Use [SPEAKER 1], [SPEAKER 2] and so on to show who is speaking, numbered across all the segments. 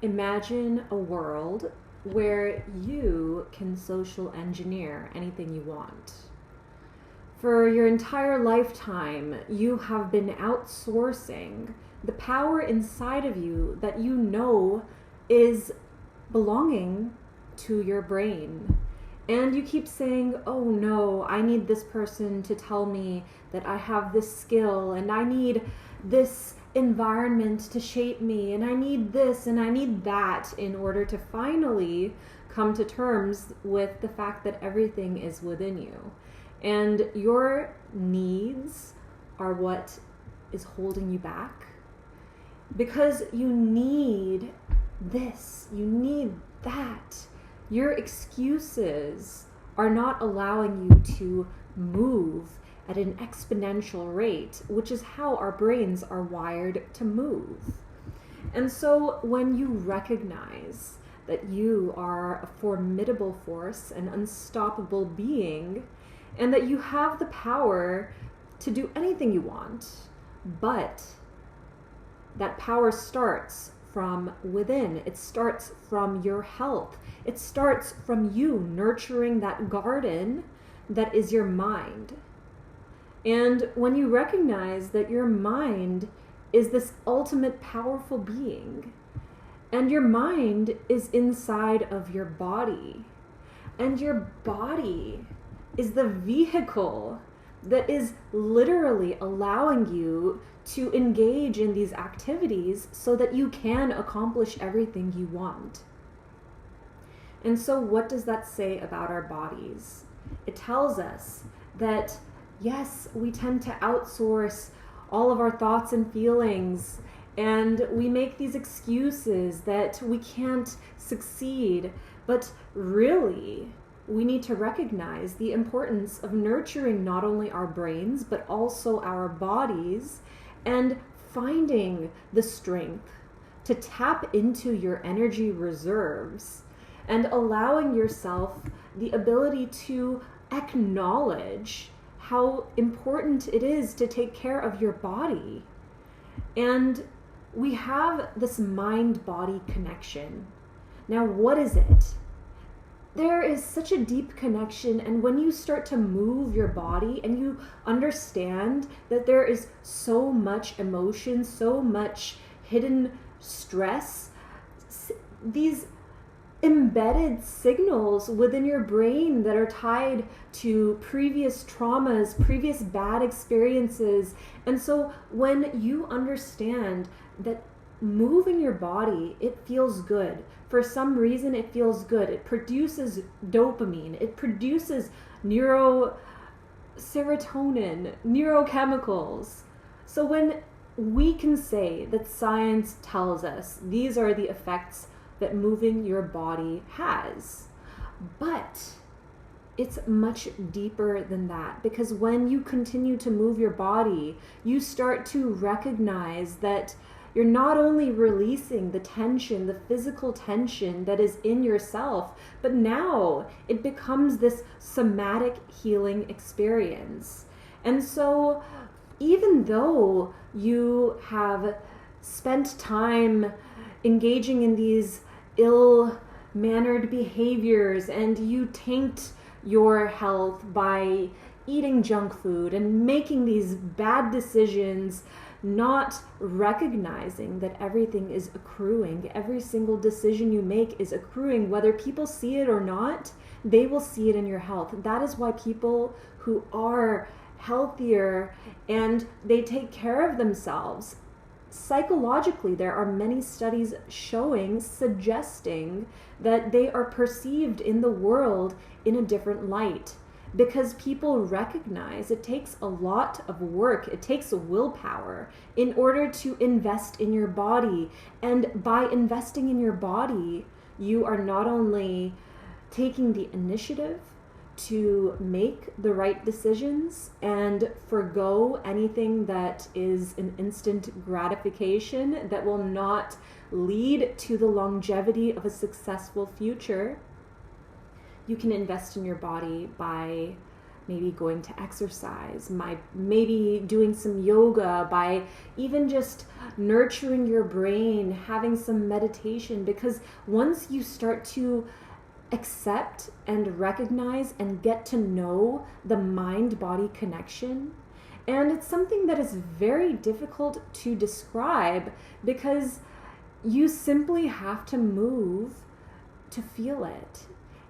[SPEAKER 1] Imagine a world where you can social engineer anything you want. For your entire lifetime, you have been outsourcing the power inside of you that you know is belonging to your brain. And you keep saying, oh no, I need this person to tell me that I have this skill, and I need this environment to shape me, and I need this and I need that in order to finally come to terms with the fact that everything is within you. And your needs are what is holding you back, because you need this, you need that. Your excuses are not allowing you to move at an exponential rate, which is how our brains are wired to move. And so when you recognize that you are a formidable force, an unstoppable being, and that you have the power to do anything you want, but that power starts from within. It starts from your health. It starts from you nurturing that garden that is your mind. And when you recognize that your mind is this ultimate powerful being, and your mind is inside of your body, and your body is the vehicle that is literally allowing you to engage in these activities so that you can accomplish everything you want. And so what does that say about our bodies? It tells us that yes, we tend to outsource all of our thoughts and feelings, and we make these excuses that we can't succeed, but really, we need to recognize the importance of nurturing not only our brains, but also our bodies, and finding the strength to tap into your energy reserves and allowing yourself the ability to acknowledge how important it is to take care of your body. And we have this mind-body connection. Now, what is it? There is such a deep connection, and when you start to move your body and you understand that there is so much emotion, so much hidden stress, these embedded signals within your brain that are tied to previous traumas, previous bad experiences. And so when you understand that moving your body, it feels good. For some reason, it feels good. It produces dopamine. It produces serotonin, neurochemicals. So when we can say that science tells us these are the effects that moving your body has, but it's much deeper than that, because when you continue to move your body, you start to recognize that you're not only releasing the tension, the physical tension that is in yourself, but now it becomes this somatic healing experience. And so even though you have spent time engaging in these ill-mannered behaviors, and you taint your health by eating junk food and making these bad decisions, not recognizing that everything is accruing. Every single decision you make is accruing. Whether people see it or not, they will see it in your health. That is why people who are healthier and they take care of themselves, psychologically, there are many studies suggesting that they are perceived in the world in a different light, because people recognize it takes a lot of work, it takes willpower in order to invest in your body. And by investing in your body, you are not only taking the initiative to make the right decisions and forgo anything that is an instant gratification that will not lead to the longevity of a successful future. You can invest in your body by maybe going to exercise, maybe doing some yoga, by even just nurturing your brain, having some meditation. Because once you start to accept and recognize and get to know the mind-body connection, and it's something that is very difficult to describe because you simply have to move to feel it.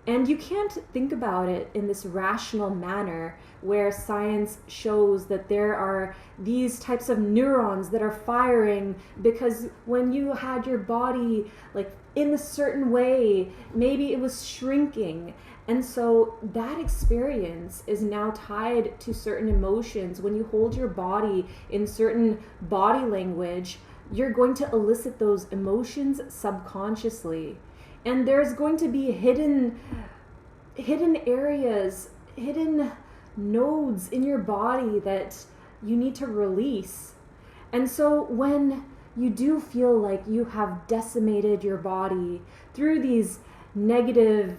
[SPEAKER 1] And you can't think about it in this rational manner where science shows that there are these types of neurons that are firing because when you had your body like in a certain way, maybe it was shrinking. And so that experience is now tied to certain emotions. When you hold your body in certain body language, you're going to elicit those emotions subconsciously. And there's going to be hidden areas, hidden nodes in your body that you need to release. And so when you do feel like you have decimated your body through these negative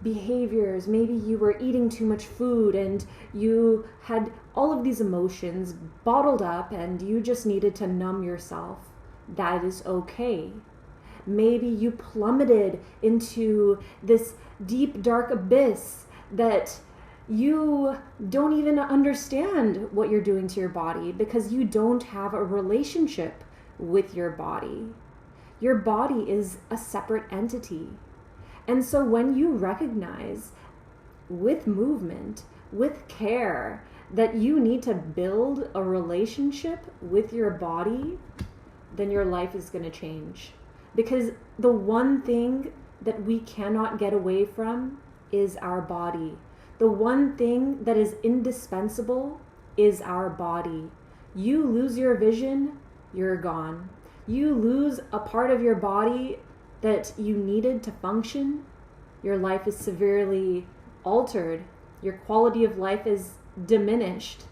[SPEAKER 1] behaviors, maybe you were eating too much food and you had all of these emotions bottled up and you just needed to numb yourself, that is okay. Maybe you plummeted into this deep, dark abyss that you don't even understand what you're doing to your body because you don't have a relationship with your body. Your body is a separate entity. And so when you recognize with movement, with care, that you need to build a relationship with your body, then your life is going to change. Because the one thing that we cannot get away from is our body. The one thing that is indispensable is our body. You lose your vision, you're gone. You lose a part of your body that you needed to function, your life is severely altered. Your quality of life is diminished.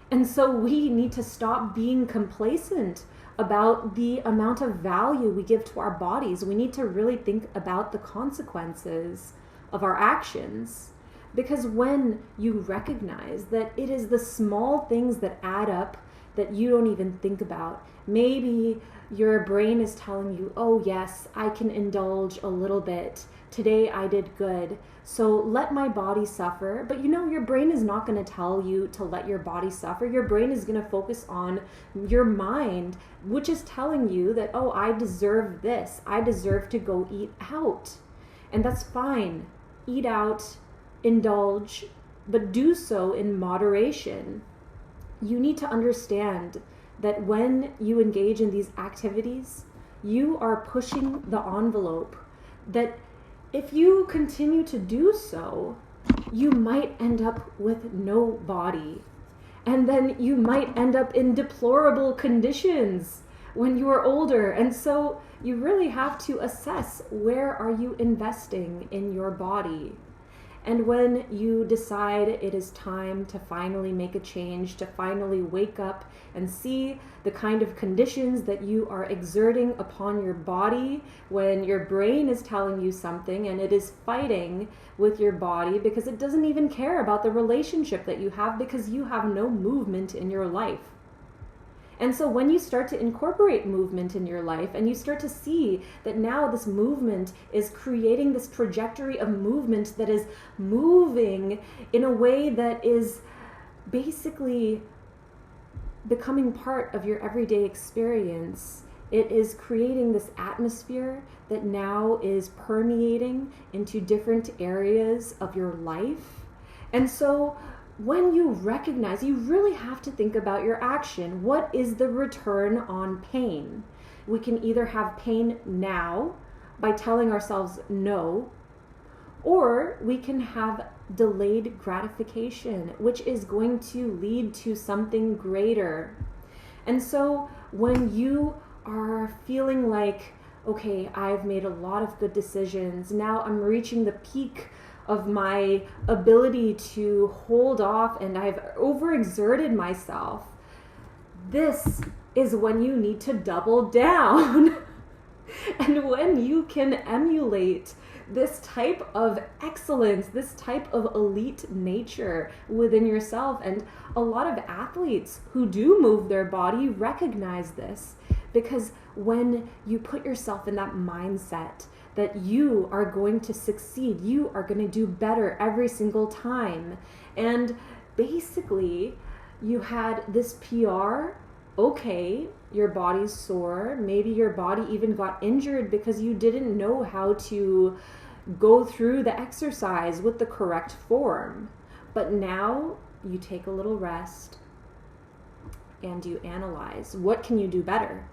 [SPEAKER 1] And so we need to stop being complacent about the amount of value we give to our bodies. We need to really think about the consequences of our actions. Because when you recognize that it is the small things that add up that you don't even think about, maybe your brain is telling you, oh yes, I can indulge a little bit. Today I did good, so let my body suffer. But your brain is not going to tell you to let your body suffer. Your brain is going to focus on your mind, which is telling you that, oh, I deserve this. I deserve to go eat out. And that's fine. Eat out, indulge, but do so in moderation. You need to understand that when you engage in these activities, you are pushing the envelope, that if you continue to do so, you might end up with no body. And then you might end up in deplorable conditions when you are older. And so you really have to assess, where are you investing in your body? And when you decide it is time to finally make a change, to finally wake up and see the kind of conditions that you are exerting upon your body, when your brain is telling you something and it is fighting with your body because it doesn't even care about the relationship that you have because you have no movement in your life. And so when you start to incorporate movement in your life and you start to see that now this movement is creating this trajectory of movement that is moving in a way that is basically becoming part of your everyday experience, it is creating this atmosphere that now is permeating into different areas of your life. And so when you recognize, you really have to think about your action. What is the return on pain? We can either have pain now by telling ourselves no, or we can have delayed gratification, which is going to lead to something greater. And so when you are feeling like, okay, I've made a lot of good decisions, now I'm reaching the peak of my ability to hold off and I've overexerted myself, this is when you need to double down. And when you can emulate this type of excellence, this type of elite nature within yourself. And a lot of athletes who do move their body recognize this, because when you put yourself in that mindset that you are going to succeed, you are going to do better every single time. And basically, you had this PR, okay, your body's sore, maybe your body even got injured because you didn't know how to go through the exercise with the correct form. But now you take a little rest and you analyze, what can you do better?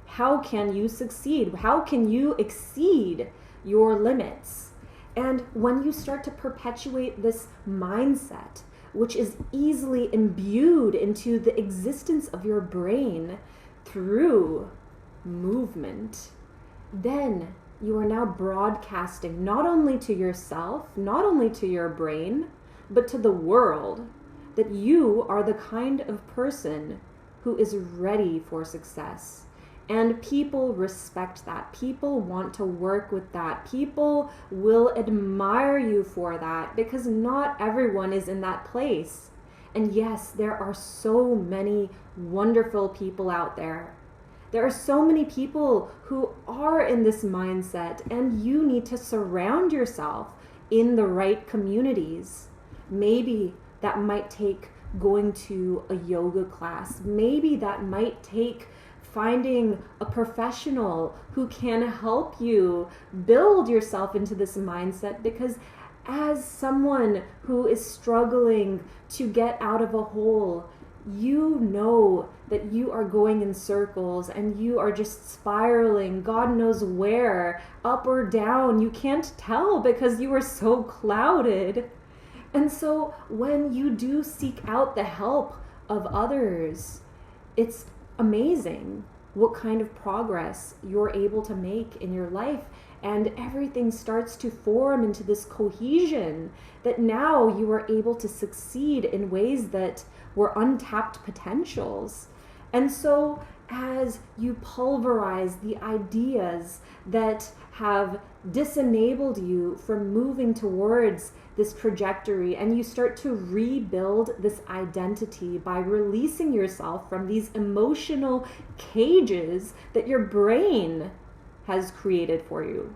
[SPEAKER 1] How can you succeed? How can you exceed your limits? And when you start to perpetuate this mindset, which is easily imbued into the existence of your brain through movement, then you are now broadcasting not only to yourself, not only to your brain, but to the world, that you are the kind of person who is ready for success. And people respect that. People want to work with that. People will admire you for that, because not everyone is in that place. And yes, there are so many wonderful people out there. There are so many people who are in this mindset, and you need to surround yourself in the right communities. Maybe that might take going to a yoga class. Maybe that might take finding a professional who can help you build yourself into this mindset, because as someone who is struggling to get out of a hole, you know that you are going in circles and you are just spiraling, God knows where, up or down. You can't tell because you are so clouded. And so when you do seek out the help of others, it's amazing what kind of progress you're able to make in your life, and everything starts to form into this cohesion that now you are able to succeed in ways that were untapped potentials. And so as you pulverize the ideas that have disenabled you from moving towards this trajectory, and you start to rebuild this identity by releasing yourself from these emotional cages that your brain has created for you,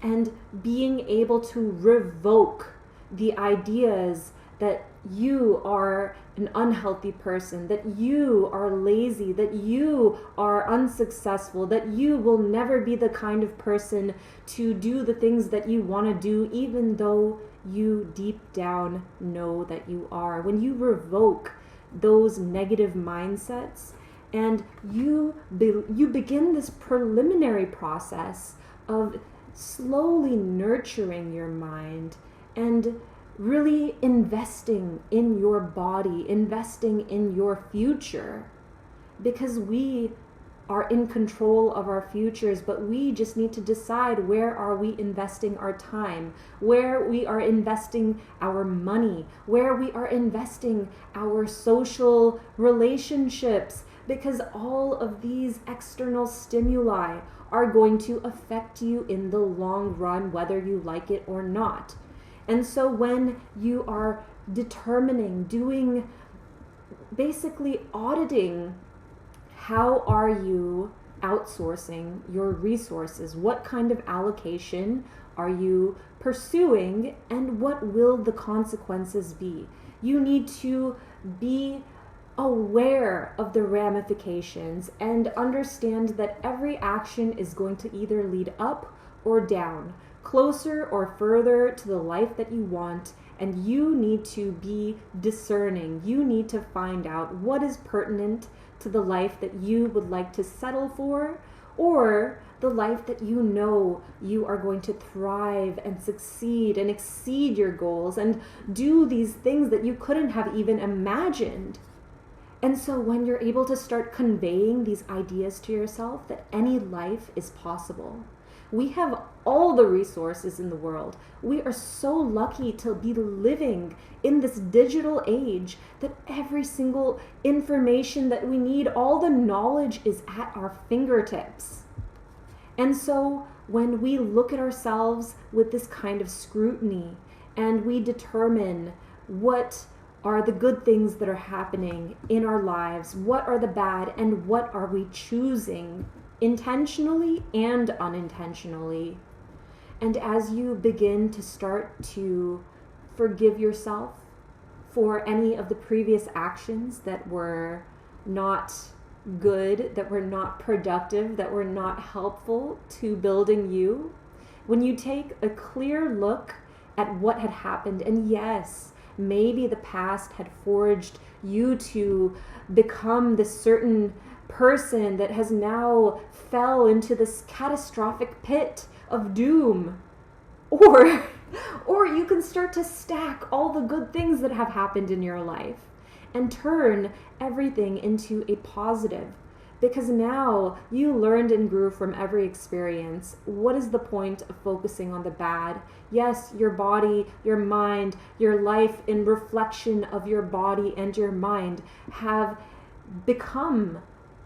[SPEAKER 1] and being able to revoke the ideas that you are an unhealthy person, that you are lazy, that you are unsuccessful, that you will never be the kind of person to do the things that you want to do, even though you deep down know that you are. When you revoke those negative mindsets and you begin this preliminary process of slowly nurturing your mind and really investing in your body, investing in your future, because we are in control of our futures, but we just need to decide where are we investing our time, where we are investing our money, where we are investing our social relationships, because all of these external stimuli are going to affect you in the long run, whether you like it or not. And so when you are determining, doing, basically auditing, how are you outsourcing your resources? What kind of allocation are you pursuing, and what will the consequences be? You need to be aware of the ramifications and understand that every action is going to either lead up or down, closer or further to the life that you want, and you need to be discerning. You need to find out what is pertinent to the life that you would like to settle for, or the life that you know you are going to thrive and succeed and exceed your goals and do these things that you couldn't have even imagined. And so when you're able to start conveying these ideas to yourself that any life is possible, we have all the resources in the world. We are so lucky to be living in this digital age that every single information that we need, all the knowledge is at our fingertips. And so when we look at ourselves with this kind of scrutiny and we determine what are the good things that are happening in our lives, what are the bad, and what are we choosing intentionally and unintentionally. And as you begin to start to forgive yourself for any of the previous actions that were not good, that were not productive, that were not helpful to building you, when you take a clear look at what had happened, and yes, maybe the past had forged you to become this certain person that has now fell into this catastrophic pit of doom. Or you can start to stack all the good things that have happened in your life and turn everything into a positive. Because now you learned and grew from every experience. What is the point of focusing on the bad? Yes, your body, your mind, your life in reflection of your body and your mind have become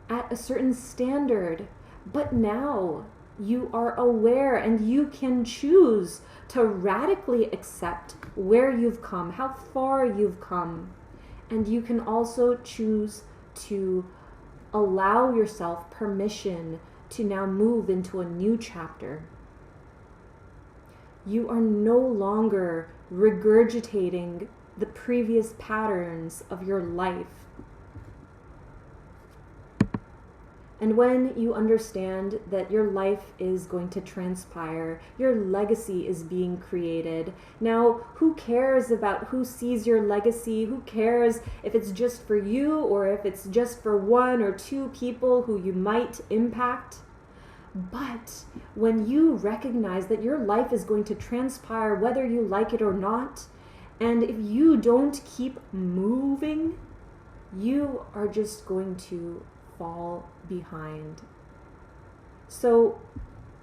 [SPEAKER 1] at a certain standard. But now you are aware and you can choose to radically accept where you've come, how far you've come. And you can also choose to allow yourself permission to now move into a new chapter. You are no longer regurgitating the previous patterns of your life. And when you understand that your life is going to transpire, your legacy is being created. Now, who cares about who sees your legacy? Who cares if it's just for you or if it's just for one or two people who you might impact? But when you recognize that your life is going to transpire whether you like it or not, and if you don't keep moving, you are just going to fall behind. So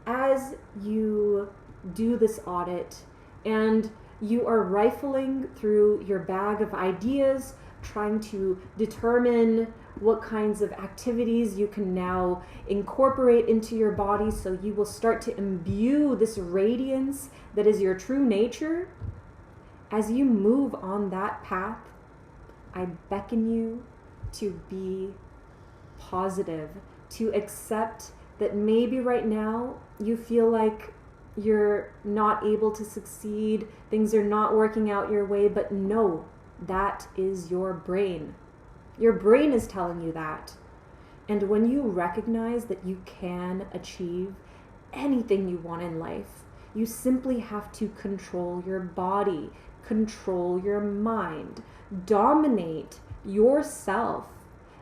[SPEAKER 1] as you do this audit and you are rifling through your bag of ideas, trying to determine what kinds of activities you can now incorporate into your body so you will start to imbue this radiance that is your true nature, as you move on that path, I beckon you to be positive, to accept that maybe right now you feel like you're not able to succeed, things are not working out your way, but no, that is your brain. Your brain is telling you that. And when you recognize that you can achieve anything you want in life, you simply have to control your body, control your mind, dominate yourself.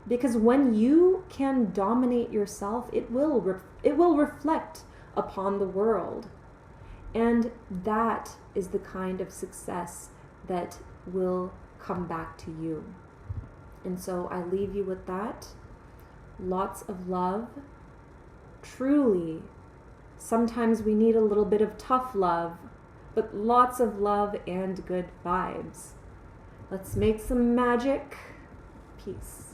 [SPEAKER 1] Because when you can dominate yourself, it will reflect upon the world. And that is the kind of success that will come back to you. And so I leave you with that. Lots of love. Truly, sometimes we need a little bit of tough love, but lots of love and good vibes. Let's make some magic. Peace.